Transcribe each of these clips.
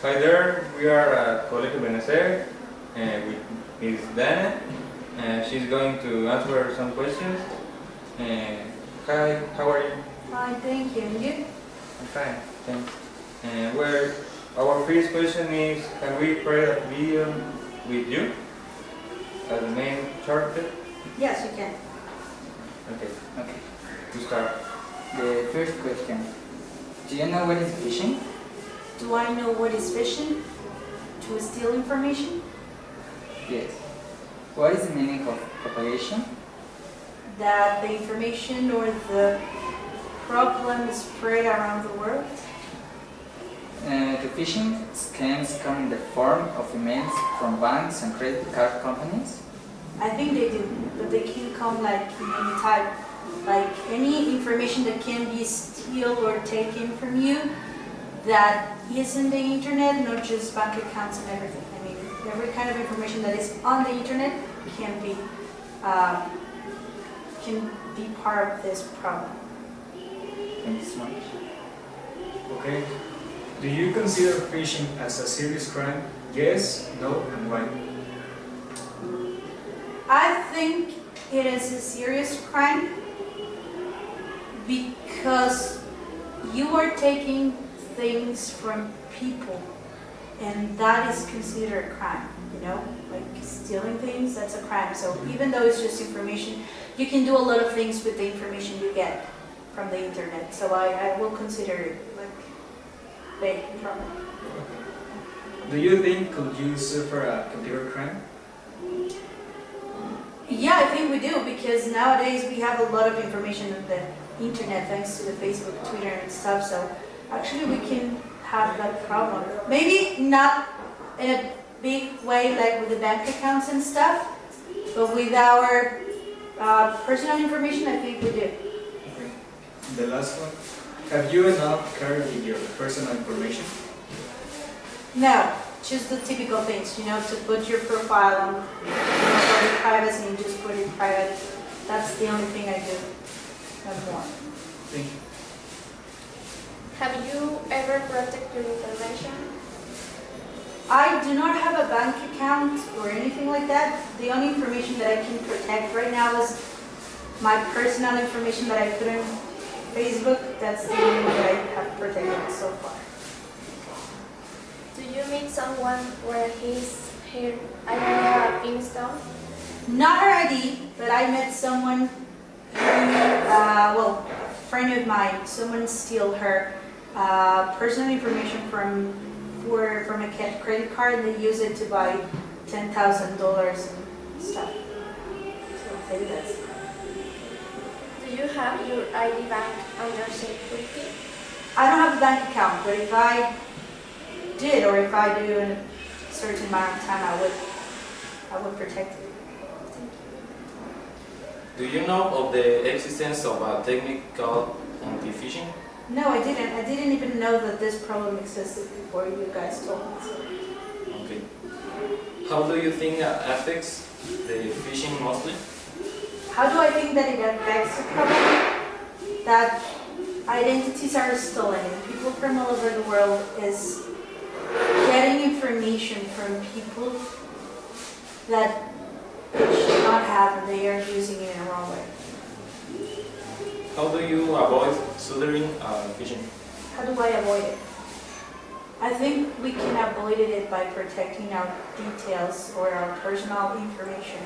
Hi there, we are at Colegio Benecer with Ms. Dana. She's going to answer some questions. Hi, how are you? Fine, thank you. And you? I'm fine, thanks. Our first question is, can we create a video with you as the main character? Yes, you can. Okay, Okay. to start. The first question. Do you know what is phishing? Do I know what is phishing? To steal information? Yes. What is the meaning of propagation? That the information or the problem is spread around the world? The phishing scams come in the form of emails from banks and credit card companies. I think they do, but they can come like in any type. Like any information that can be stolen or taken from you that is in the internet, not just bank accounts and everything. I mean, every kind of information that is on the internet can be part of this problem. Thank you so much. Okay. Do you consider phishing as a serious crime? Yes, no, and why? I think it is a serious crime because you are taking things from people, and that is considered a crime, you know? Like stealing things, that's a crime. So even though it's just information, you can do a lot of things with the information you get from the internet. So I will consider it like big problem. Do you think could you suffer a computer crime? Yeah, I think we do, because nowadays we have a lot of information on the internet thanks to the Facebook, Twitter and stuff, so actually we can have that problem. Maybe not in a big way like with the bank accounts and stuff, but with our personal information, I think we do. Okay. The last one. Have you ever carried with your personal information? No, just the typical things, you know, to put your profile on, for the privacy and just put it private. That's the only thing I do. No more. Thank you. Have you ever protected your information? I do not have a bank account or anything like that. The only information that I can protect right now is my personal information that I put on Facebook. That's the only one that I have protected so far. Do you meet someone where her idea have been stolen? Not her ID, but I met someone who, well, a friend of mine, someone steal her personal information from a credit card and they use it to buy $10,000 and stuff. So maybe that's. Do you have your ID bank under security? I don't have a bank account, but if I did, or if I do in a certain amount of time, I would protect it. Do you know of the existence of a technique called anti-phishing? No, I didn't. I didn't even know that this problem existed before you guys told me. So. Okay. How do you think that affects the phishing mostly? How do I think that it affects the problem? That identities are stolen and people from all over the world is getting information from people that they should not have and they are using it in the wrong way. How do you avoid suffering phishing? How do I avoid it? I think we can avoid it by protecting our details or our personal information.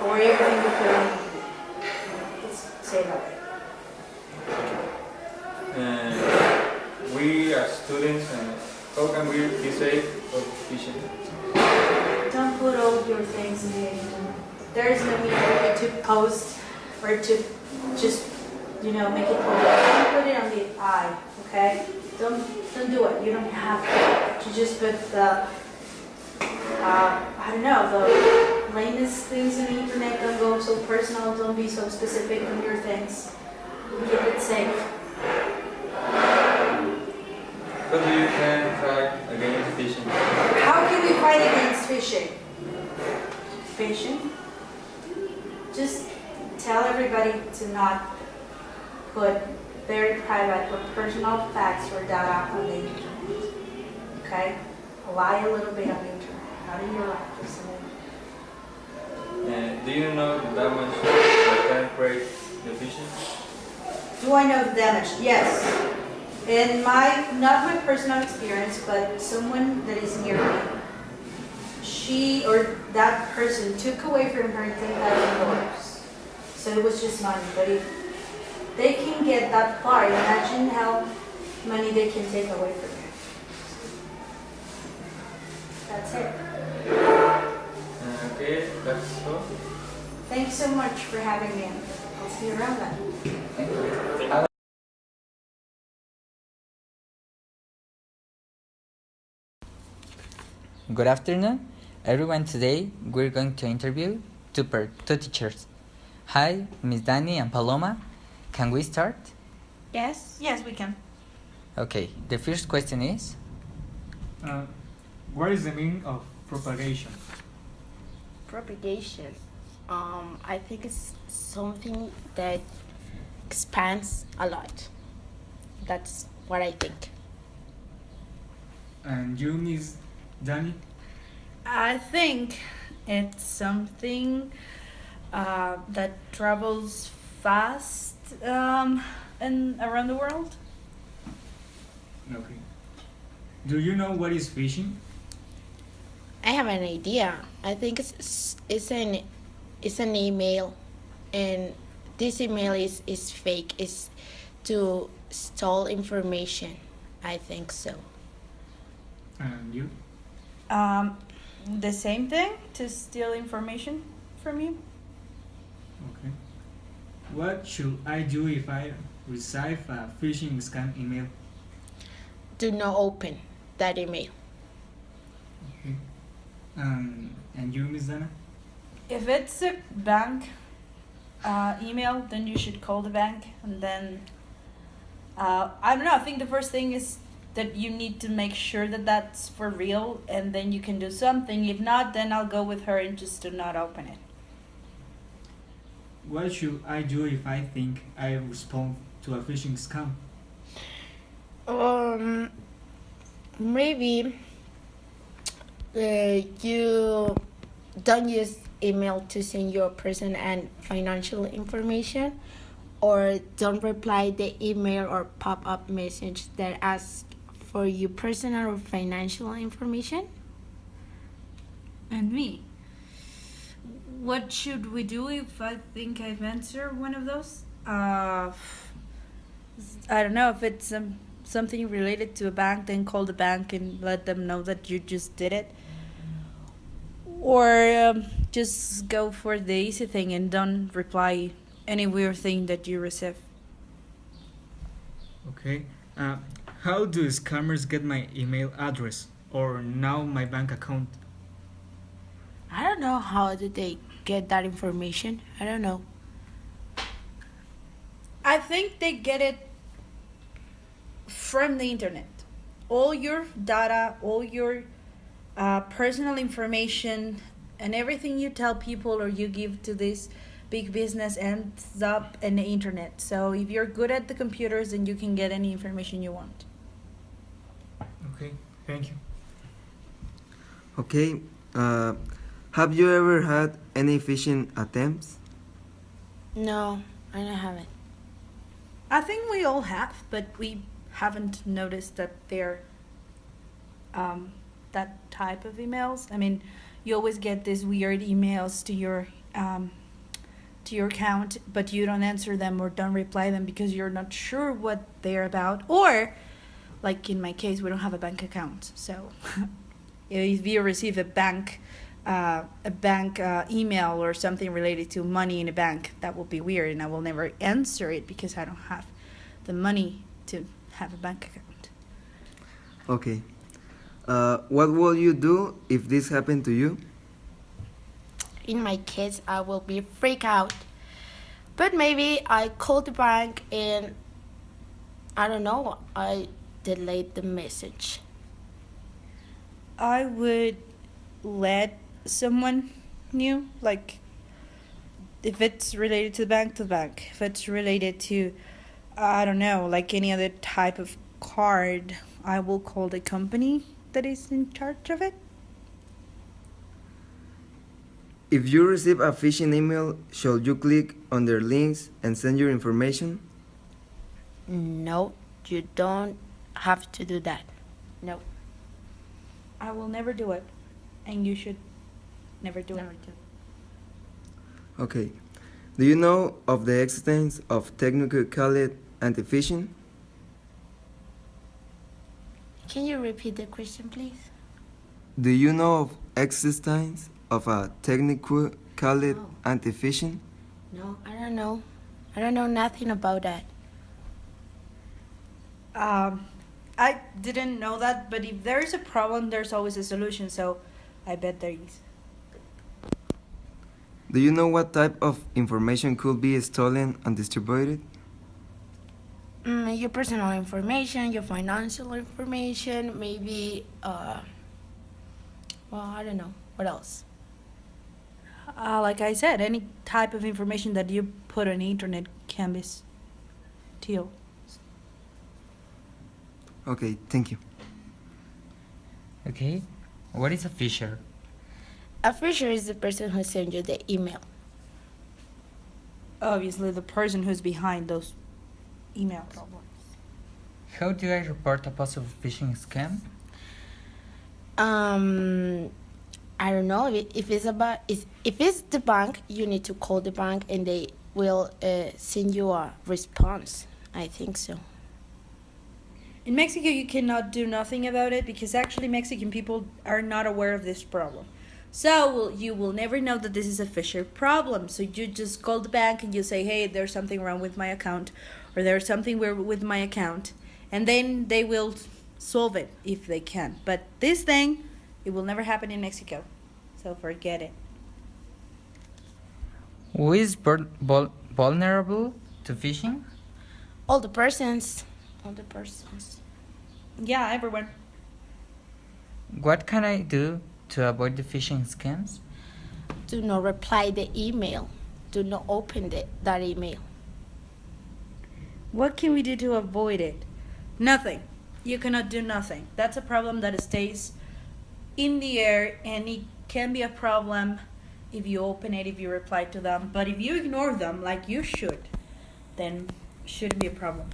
Or everything we put on. Let's say that way. We as students, how can we be safe of phishing? Don't put all your things in the internet. There is no need for you to post or to just, you know, make it public. Don't put it on the eye, okay? Don't do it. You don't have to just put the, I don't know, the latest things on the internet. Don't go so personal. Don't be so specific on your things. Keep it safe. How do you can fight against phishing? How can we fight against phishing? Phishing? Just tell everybody to not put very private or personal facts or data on the internet. okay? Lie a little bit on the internet. Not in your life, just in Do you know the damage that can create the phishing? Do I know the damage? Yes. In not my personal experience, but someone that is near me, she or that person took away from her $10,000. So it was just money. But if they can get that far, imagine how money they can take away from you. That's it. Okay, that's all. Thanks so much for having me. I'll see you around then. Thank you. Good afternoon, everyone. Today we're going to interview two teachers. Hi, Miss Dani and Paloma. Can we start? Yes? Yes, we can. Okay, the first question is, What is the meaning of propagation? Propagation. I think it's something that expands a lot. That's what I think. And you, Miss Dani? I think it's something that travels fast and around the world. Okay. Do you know what is phishing? I have an idea. I think it's an email, and this email is fake. It's to stall information. I think so. And you? The same thing, to steal information from you. Okay. What should I do if I receive a phishing scam email? Do not open that email. Okay. And you, Miss Dana? If it's a bank email, then you should call the bank, and then I don't know. I think the first thing is that you need to make sure that that's for real, and then you can do something. If not, then I'll go with her and just do not open it. What should I do if I think I respond to a phishing scam? Maybe you don't use email to send your personal and financial information, or don't reply the email or pop-up message that asks for your personal or financial information. And me. What should we do if I think I've answered one of those? I don't know. If it's something related to a bank, then call the bank and let them know that you just did it. Or just go for the easy thing and don't reply any weird thing that you receive. Okay. How do scammers get my email address or now my bank account? I don't know how did they get that information. I don't know. I think they get it from the internet. All your data, all your personal information, and everything you tell people or you give to this big business ends up in the internet. So if you're good at the computers, then you can get any information you want. Okay, thank you. Okay, have you ever had any phishing attempts? No, I don't have it. I think we all have, but we haven't noticed that they're that type of emails. I mean, you always get these weird emails to your account, but you don't answer them or don't reply them because you're not sure what they're about. Or, like in my case, we don't have a bank account. So, if you receive a bank email or something related to money in a bank, that will be weird, and I will never answer it because I don't have the money to have a bank account. Okay. What will you do if this happened to you? In my case, I will be freak out. But maybe I call the bank and I don't know, I delete the message. I would let someone new, like if it's related to the bank. If it's related to, I don't know, like any other type of card, I will call the company that is in charge of it? If you receive a phishing email, should you click on their links and send your information? No, you don't have to do that. No. I will never do it, and you should never do it. Okay. Do you know of the existence of technically called anti-phishing? Can you repeat the question, please? Do you know of existence of a technically called No. anti-phishing? No, I don't know. I don't know nothing about that. I didn't know that, but if there is a problem, there's always a solution, so I bet there is. Do you know what type of information could be stolen and distributed? Your personal information, your financial information, maybe, well, I don't know. What else? Like I said, any type of information that you put on the internet can be steal. Okay, thank you. Okay, what is a phisher? A phisher is the person who sent you the email. Obviously, the person who's behind those email problems. How do I report a possible phishing scam? I don't know if it's the bank. You need to call the bank and they will send you a response. I think so. In Mexico, you cannot do nothing about it because actually Mexican people are not aware of this problem. So you will never know that this is a phisher problem. So you just call the bank and you say, hey, there's something wrong with my account, or there's something weird with my account. And then they will solve it if they can. But this thing, it will never happen in Mexico. So forget it. Who is vulnerable to phishing? All the persons. Yeah, everyone. What can I do to avoid the phishing scams? Do not reply the email. Do not open that email. What can we do to avoid it? Nothing. You cannot do nothing. That's a problem that stays in the air, and it can be a problem if you open it, if you reply to them. But if you ignore them like you should, then it shouldn't be a problem.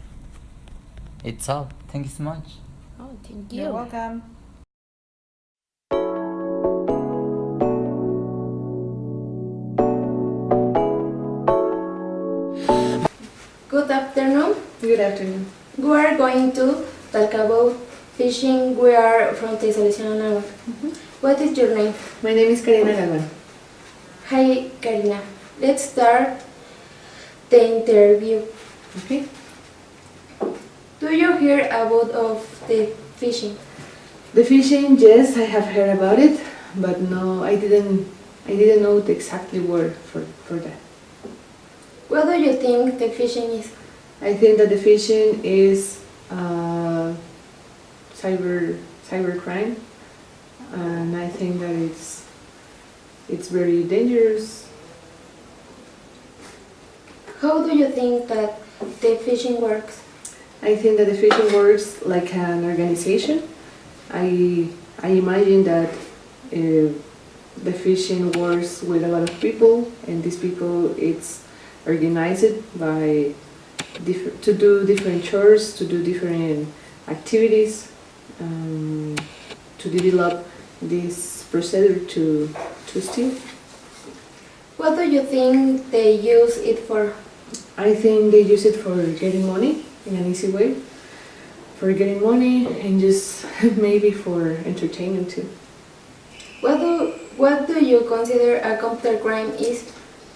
It's all. Thank you so much. Oh, thank you. You're welcome. Good afternoon. Good afternoon. We are going to talk about fishing. We are from the Selección Anáhuac. What is your name? My name is Karina Galvan. Hi, Karina. Let's start the interview. Okay. Do you hear about of the fishing? The fishing, yes, I have heard about it, but no, I didn't know the exactly word for that. What do you think the fishing is? I think that the fishing is cyber crime, and I think that it's very dangerous. How do you think that the fishing works? I think that the fishing works like an organization. I imagine that the fishing works with a lot of people, and these people it's organized by to do different chores, to do different activities, to develop this procedure to steal. What do you think they use it for? I think they use it for getting money in an easy way, for getting money and just maybe for entertainment too. What do you consider a computer crime is?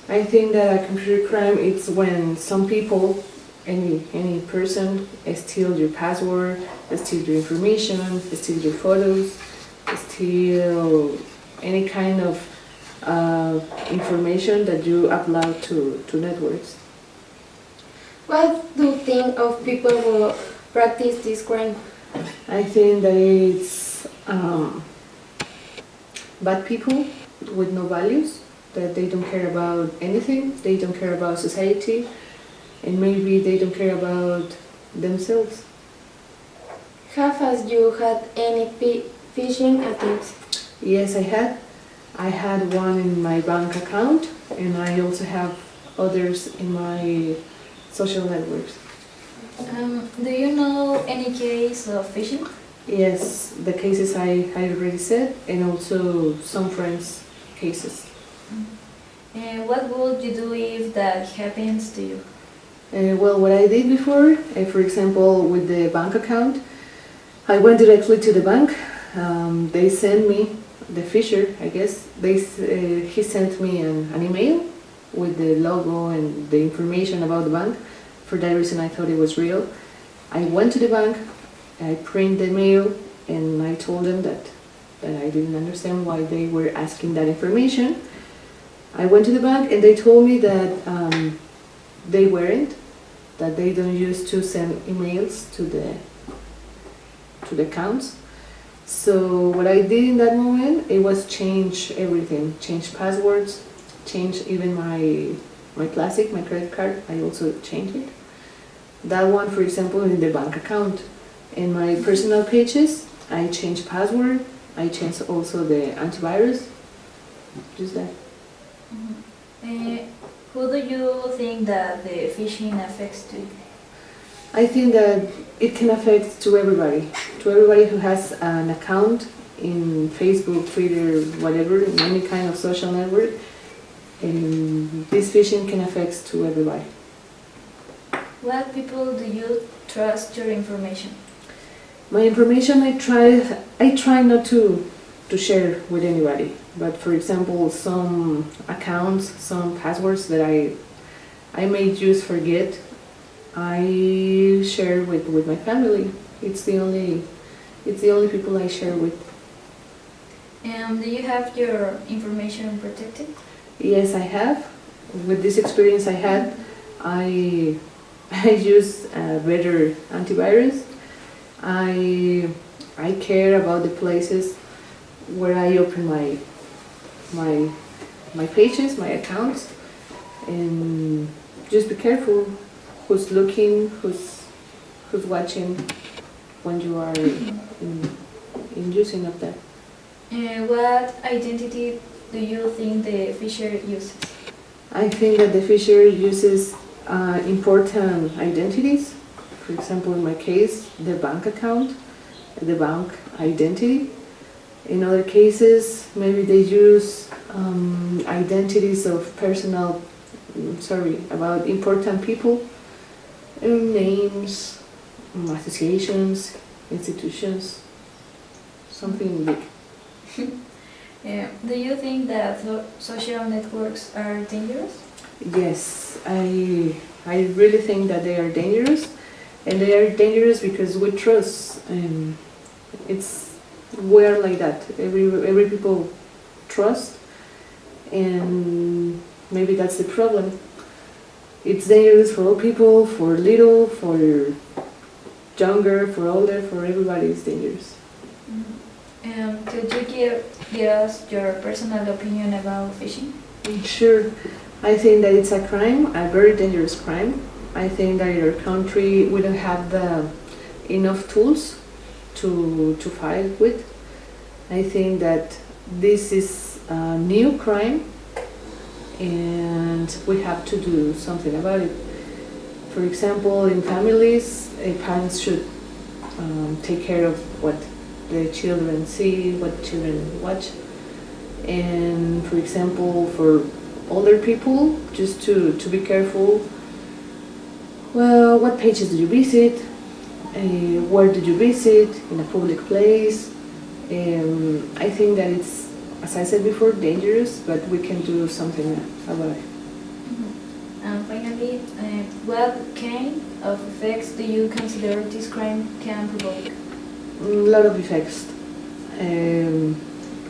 I think that a computer crime is when some people, any person, steal your password, steal your information, steal your photos, steal any kind of information that you upload to networks. What do you think of people who practice this crime? I think that it's bad people with no values, that they don't care about anything, they don't care about society, and maybe they don't care about themselves. Have you had any phishing attempts? Yes, I had. I had one in my bank account, and I also have others in my social networks. Do you know any case of phishing? Yes, the cases I already said, and also some friends' cases. And what would you do if that happens to you? Well, what I did before, for example, with the bank account, I went directly to the bank. They sent me, the fisher, I guess, he sent me an email with the logo and the information about the bank. For that reason, I thought it was real. I went to the bank, I printed the mail, and I told them that I didn't understand why they were asking that information. I went to the bank and they told me that they weren't, that they don't use to send emails to the accounts. So what I did in that moment, it was change everything, change passwords, change even my classic, my credit card, I also changed it. That one, for example, in the bank account. In my personal pages, I changed password, I changed also the antivirus, just that. Who do you think that the phishing affects to? I think that it can affect to everybody who has an account in Facebook, Twitter, whatever, in any kind of social network. And this phishing can affect to everybody. What people do you trust your information? My information, I try not to share with anybody. But for example, some accounts, some passwords that I may just forget, I share with my family. It's the only people I share with. And do you have your information protected? Yes, I have. With this experience I had, I use a better antivirus. I care about the places where I open my pages, my accounts, and just be careful who's looking, who's watching when you are in using of that. What identity do you think the fisher uses? I think that the fisher uses important identities. For example, in my case, the bank account, the bank identity. In other cases, maybe they use identities of about important people, names, associations, institutions, something big. Do you think that social networks are dangerous? Yes, I really think that they are dangerous, and they are dangerous because we trust. We're like that. Every people trust, and maybe that's the problem. It's dangerous for all people, for little, for younger, for older, for everybody. It's dangerous. Could you give us your personal opinion about phishing? Sure. I think that it's a crime, a very dangerous crime. I think that in our country we don't have enough tools to fight with. I think that this is a new crime and we have to do something about it. For example, in families, parents should take care of what the children see, what children watch. And for example, for older people, just to be careful. Well, what pages did you visit? Where did you visit? In a public place? I think that it's, as I said before, dangerous, but we can do something about it. And finally, what kind of effects do you consider this crime can provoke? A lot of effects.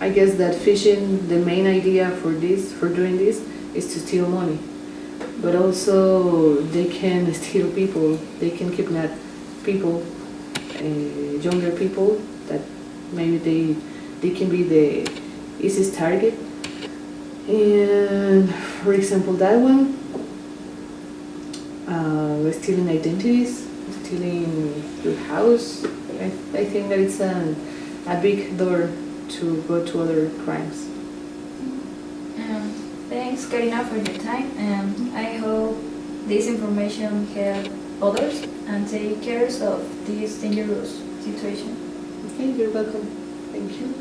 I guess that phishing, the main idea for doing this, is to steal money. But also they can steal people, they can kidnap people, younger people, that maybe they can be the easiest target. And for example, that one, stealing identities, stealing your house. I think that it's a a big door to go to other crimes. Thanks, Karina, for your time, and I hope this information help others and take care of this dangerous situation. Okay, you're welcome. Thank you.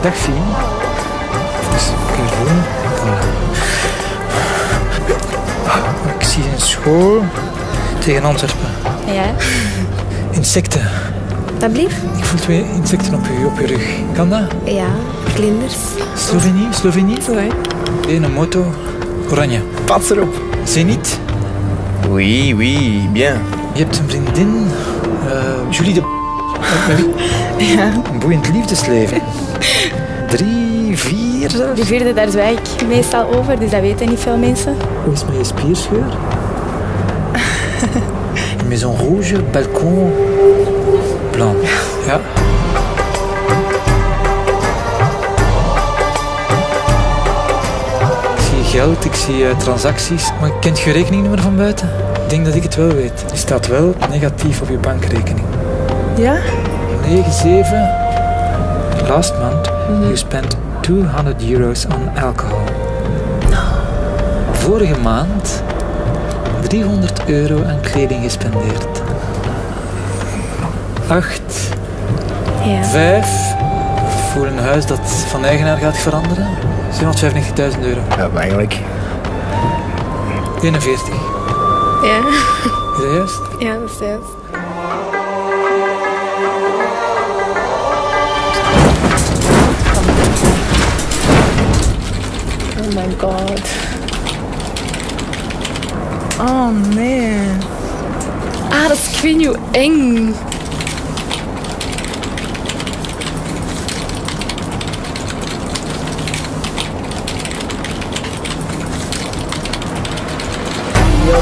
Dag Fien. Dus, kijk gewoon. Ik zie een school tegen Antwerpen. Ja, Insecten. dat blieft? Ik voel 2 insecten op je rug. Kan dat? Ja, vlinders. Slovenie? Sorry. Een moto. Oranje. Pats erop. Zenit. Oui, oui, bien. Je hebt een vriendin. Julie de... Met wie? Ja. Een boeiend liefdesleven. 3, 4 zelfs. De 4e, daar zwijg ik meestal over, dus dat weten niet veel mensen. Hoe is het met je spierscheur? Une maison rouge, balcon blanc. Ja. Ik zie geld, ik zie transacties. Maar kent je rekeningnummer van buiten? Ik denk dat ik het wel weet. Die staat wel negatief op je bankrekening. Ja? 97. Last month you spent €200 on alcohol. Vorige maand €300 aan kleding gespendeerd. 8. Ja. 5. Voor een huis dat van eigenaar gaat veranderen. €795.000. Ja, maar eigenlijk. 41. Ja. Is dat juist? Ja, dat is juist. Oh my god. Oh nee. Ah, dat is, ik weet niet hoe eng. Yo